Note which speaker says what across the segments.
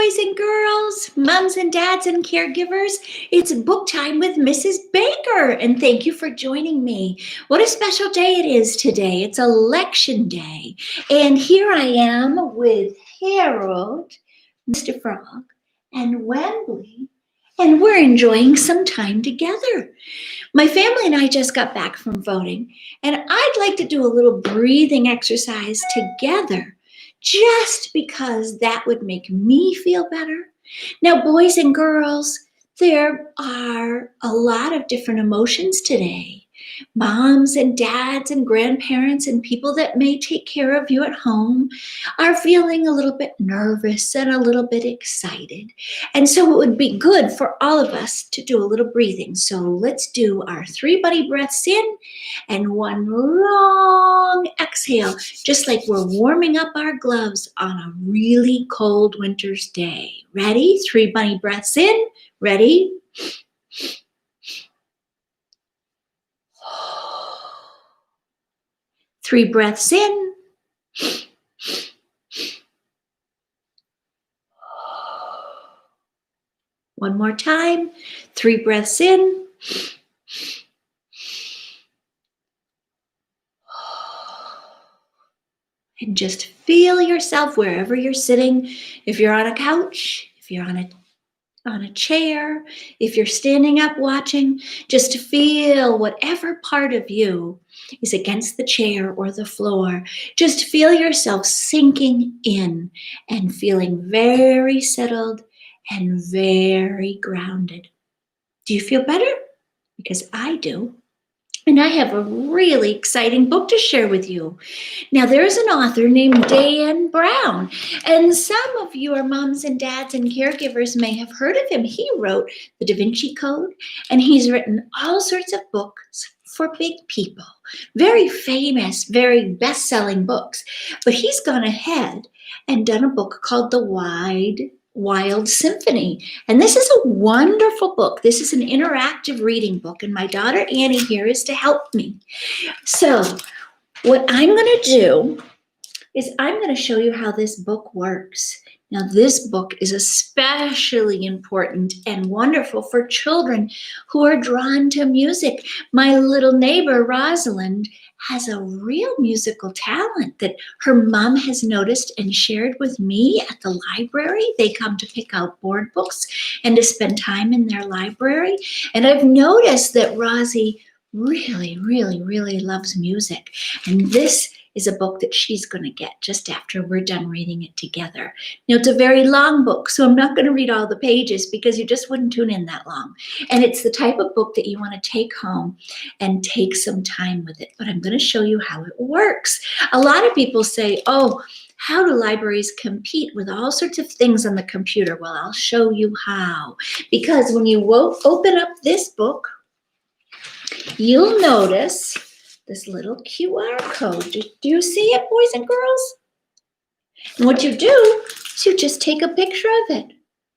Speaker 1: boys and girls, moms and dads and caregivers. It's book time with Mrs. Baker, and thank you for joining me. What a special day it is today. It's election day, and here I am with Harold, Mr. Frog, and Wembley, and we're enjoying some time together. My family and I just got back from voting, and I'd like to do a little breathing exercise together just because that would make me feel better. Now, boys and girls, there are a lot of different emotions today. Moms and dads and grandparents and people that may take care of you at home are feeling a little bit nervous and a little bit excited. And so it would be good for all of us to do a little breathing. So let's do our 3 buddy breaths in and 1 long exhale, just like we're warming up our gloves on a really cold winter's day. Ready? 3 bunny breaths in. Ready? Three breaths in. One more time. 3 breaths in. And just feel yourself wherever you're sitting. If you're on a couch, if you're on a chair, if you're standing up watching, just feel whatever part of you is against the chair or the floor. Just feel yourself sinking in and feeling very settled and very grounded. Do you feel better? Because I do. And I have a really exciting book to share with you. Now, there's an author named Dan Brown, and some of your moms and dads and caregivers may have heard of him. He wrote The Da Vinci Code, and he's written all sorts of books for big people. Very famous, very best-selling books. But he's gone ahead and done a book called The Wild Symphony. And this is a wonderful book. This is an interactive reading book, and my daughter Annie here is to help me. So what I'm going to do is I'm going to show you how this book works. Now, this book is especially important and wonderful for children who are drawn to music. My little neighbor, Rosalind, has a real musical talent that her mom has noticed and shared with me at the library. They come to pick out board books and to spend time in their library. And I've noticed that Rosie really, really, really loves music. And this is a book that she's going to get just after we're done reading it together. Now, it's a very long book, so I'm not going to read all the pages because you just wouldn't tune in that long. And it's the type of book that you want to take home and take some time with it. But I'm going to show you how it works. A lot of people say, oh, how do libraries compete with all sorts of things on the computer? Well, I'll show you how. Because when you open up this book, you'll notice this little QR code. Do you see it, boys and girls? And what you do is you just take a picture of it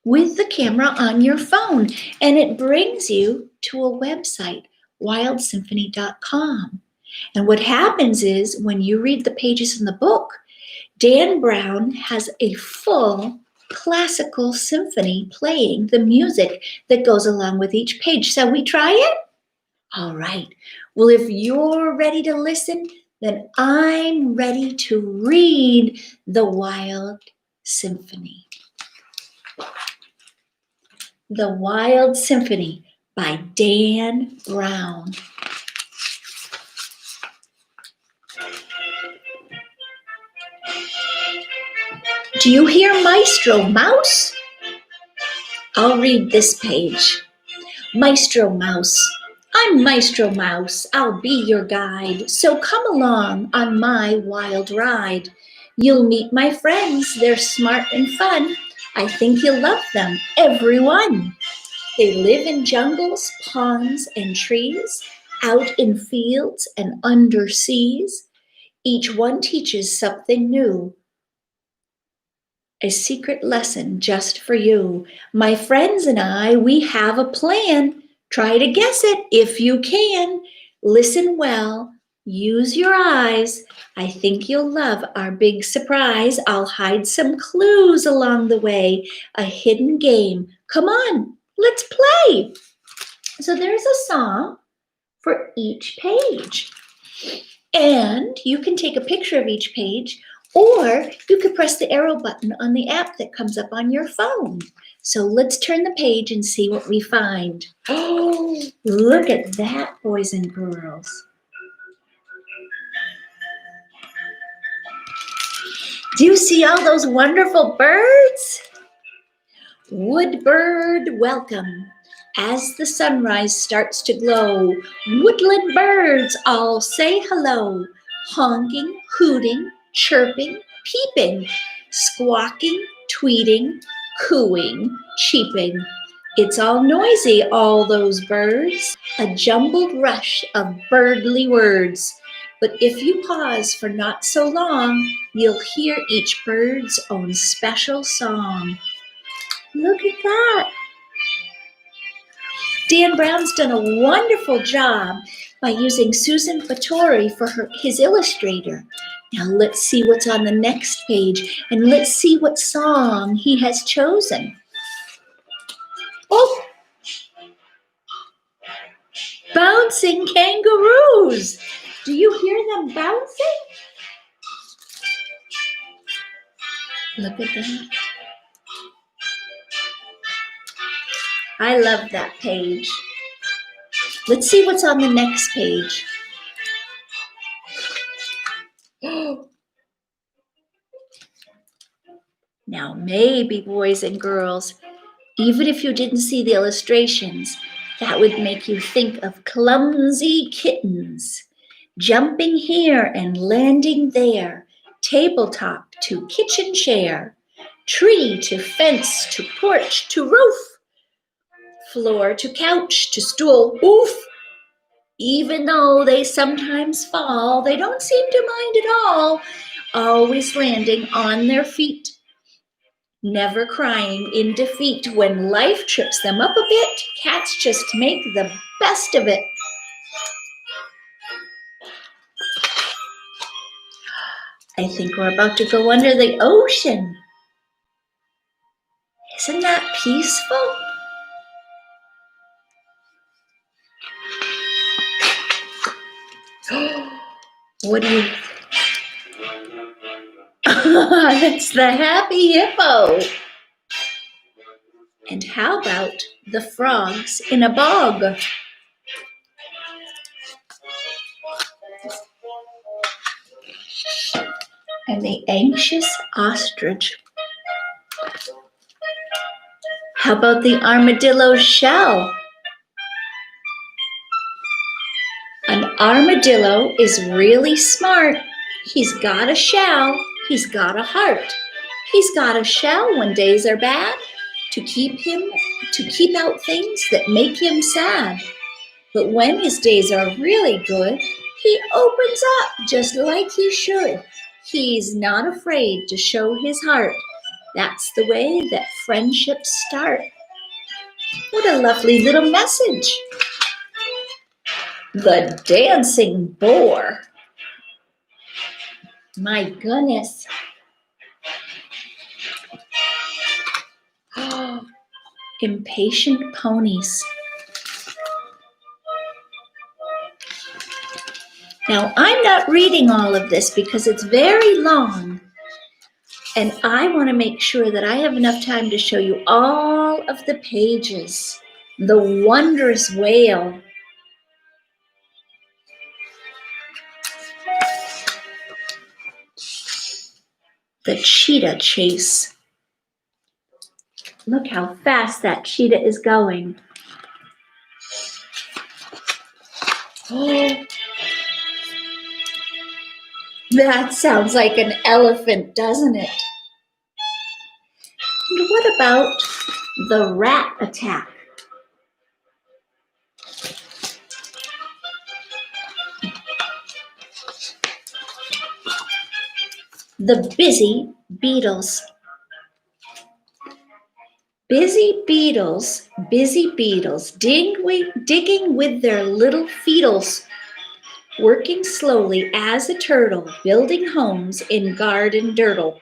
Speaker 1: with the camera on your phone, and it brings you to a website, wildsymphony.com. And what happens is when you read the pages in the book, Dan Brown has a full classical symphony playing the music that goes along with each page. Shall we try it? All right. Well, if you're ready to listen, then I'm ready to read The Wild Symphony. The Wild Symphony by Dan Brown. Do you hear Maestro Mouse? I'll read this page. Maestro Mouse. I'm Maestro Mouse, I'll be your guide, so come along on my wild ride. You'll meet my friends, they're smart and fun. I think you'll love them, everyone. They live in jungles, ponds, and trees, out in fields and under seas. Each one teaches something new, a secret lesson just for you. My friends and I, we have a plan. Try to guess it if you can. Listen well. Use your eyes. I think you'll love our big surprise. I'll hide some clues along the way, a hidden game. Come on, let's play. So there's a song for each page. And you can take a picture of each page, or you could press the arrow button on the app that comes up on your phone. So let's turn the page and see what we find. Oh, look at that, boys and girls. Do you see all those wonderful birds? Woodbird, welcome. As the sunrise starts to glow, woodland birds all say hello, honking, hooting, chirping, peeping, squawking, tweeting, cooing, cheeping. It's all noisy, all those birds, a jumbled rush of birdly words. But if you pause for not so long, you'll hear each bird's own special song. Look at that. Dan Brown's done a wonderful job by using Susan Fattori for his illustrator. Now let's see what's on the next page, and let's see what song he has chosen. Oh, bouncing kangaroos. Do you hear them bouncing? Look at that. I love that page. Let's see what's on the next page. Now, maybe, boys and girls, even if you didn't see the illustrations, that would make you think of clumsy kittens, jumping here and landing there, tabletop to kitchen chair, tree to fence to porch to roof, floor to couch to stool, oof. Even though they sometimes fall, they don't seem to mind at all, always landing on their feet, never crying in defeat. When life trips them up a bit, cats just make the best of it. I think we're about to go under the ocean. Isn't that peaceful? What do you... That's the happy hippo. And how about the frogs in a bog? And the anxious ostrich. How about the armadillo's shell? An armadillo is really smart. He's got a shell, he's got a heart. He's got a shell when days are bad to keep out things that make him sad. But when his days are really good, he opens up just like he should. He's not afraid to show his heart. That's the way that friendships start. What a lovely little message. The dancing boar. My goodness. Oh, impatient ponies. Now, I'm not reading all of this because it's very long, and I want to make sure that I have enough time to show you all of the pages. The wondrous whale. The cheetah chase. Look how fast that cheetah is going. Oh, that sounds like an elephant, doesn't it? And what about the rat attack? The busy beetles. Busy beetles, digging with their little feetles. working slowly as a turtle, building homes in garden dirtle.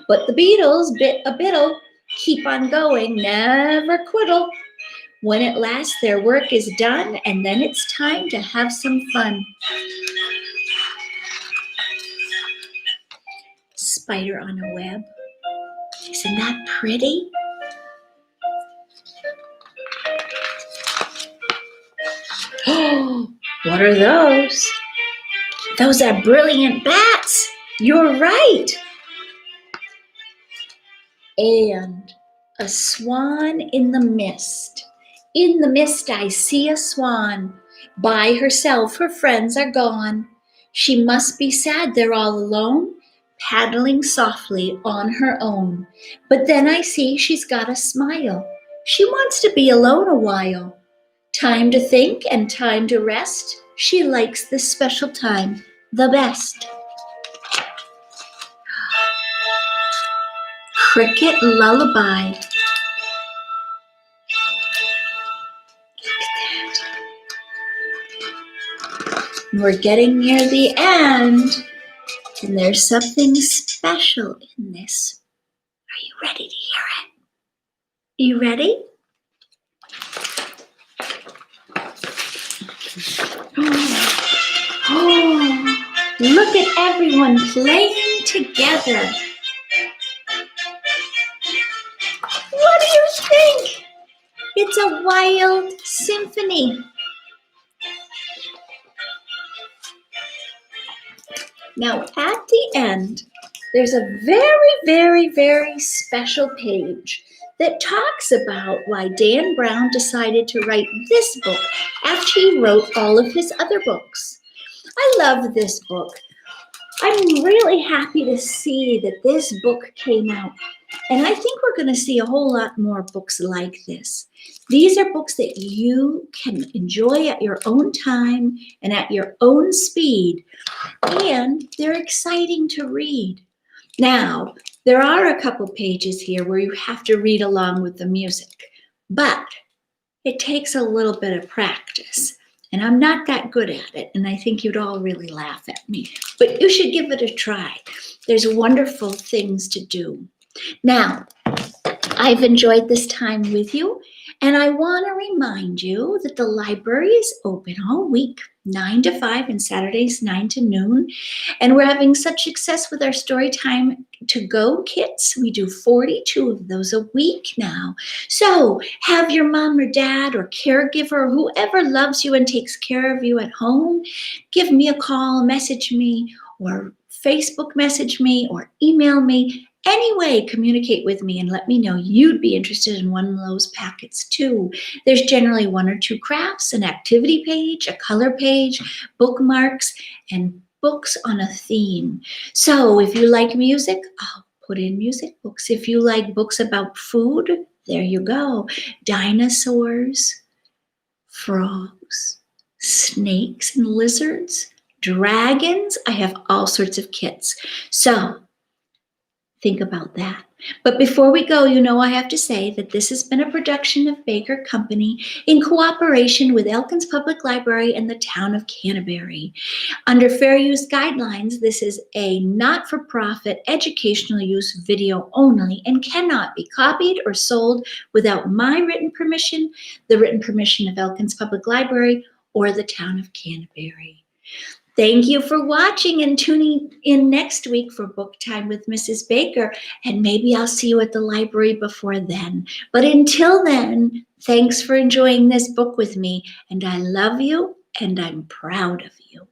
Speaker 1: But the beetles, bit a bittle, keep on going, never quiddle. When at last their work is done, and then it's time to have some fun. Spider on a web. Isn't that pretty? Oh, what are those? Those are brilliant bats. You're right. And a swan in the mist. In the mist I see a swan. By herself, her friends are gone. She must be sad they're all alone, paddling softly on her own. But then I see she's got a smile. She wants to be alone a while. Time to think and time to rest. She likes this special time the best. Cricket lullaby. We're getting near the end, and there's something special in this. Are you ready to hear it? You ready? Oh, look at everyone playing together. What do you think? It's a wild symphony. Now, at the end, there's a very, very, very special page that talks about why Dan Brown decided to write this book after he wrote all of his other books. I love this book. I'm really happy to see that this book came out. And I think we're going to see a whole lot more books like this. These are books that you can enjoy at your own time and at your own speed. And they're exciting to read. Now, there are a couple pages here where you have to read along with the music. But it takes a little bit of practice. And I'm not that good at it, and I think you'd all really laugh at me. But you should give it a try. There's wonderful things to do. Now, I've enjoyed this time with you, and I want to remind you that the library is open all week, 9 to 5, and Saturdays 9 to noon. And we're having such success with our Storytime to Go kits. We do 42 of those a week now. So have your mom or dad or caregiver or whoever loves you and takes care of you at home, give me a call, message me, or Facebook message me, or email me. Anyway, communicate with me and let me know you'd be interested in one of those packets too. There's generally 1 or 2 crafts, an activity page, a color page, bookmarks, and books on a theme. So if you like music, I'll put in music books. If you like books about food, there you go. Dinosaurs, frogs, snakes and lizards, dragons. I have all sorts of kits. So think about that. But before we go, I have to say that this has been a production of Baker Company in cooperation with Elkins Public Library and the town of Canterbury. Under fair use guidelines, this is a not-for-profit educational use video only and cannot be copied or sold without my written permission, the written permission of Elkins Public Library, or the town of Canterbury. Thank you for watching and tuning in next week for Book Time with Mrs. Baker, and maybe I'll see you at the library before then. But until then, thanks for enjoying this book with me, and I love you, and I'm proud of you.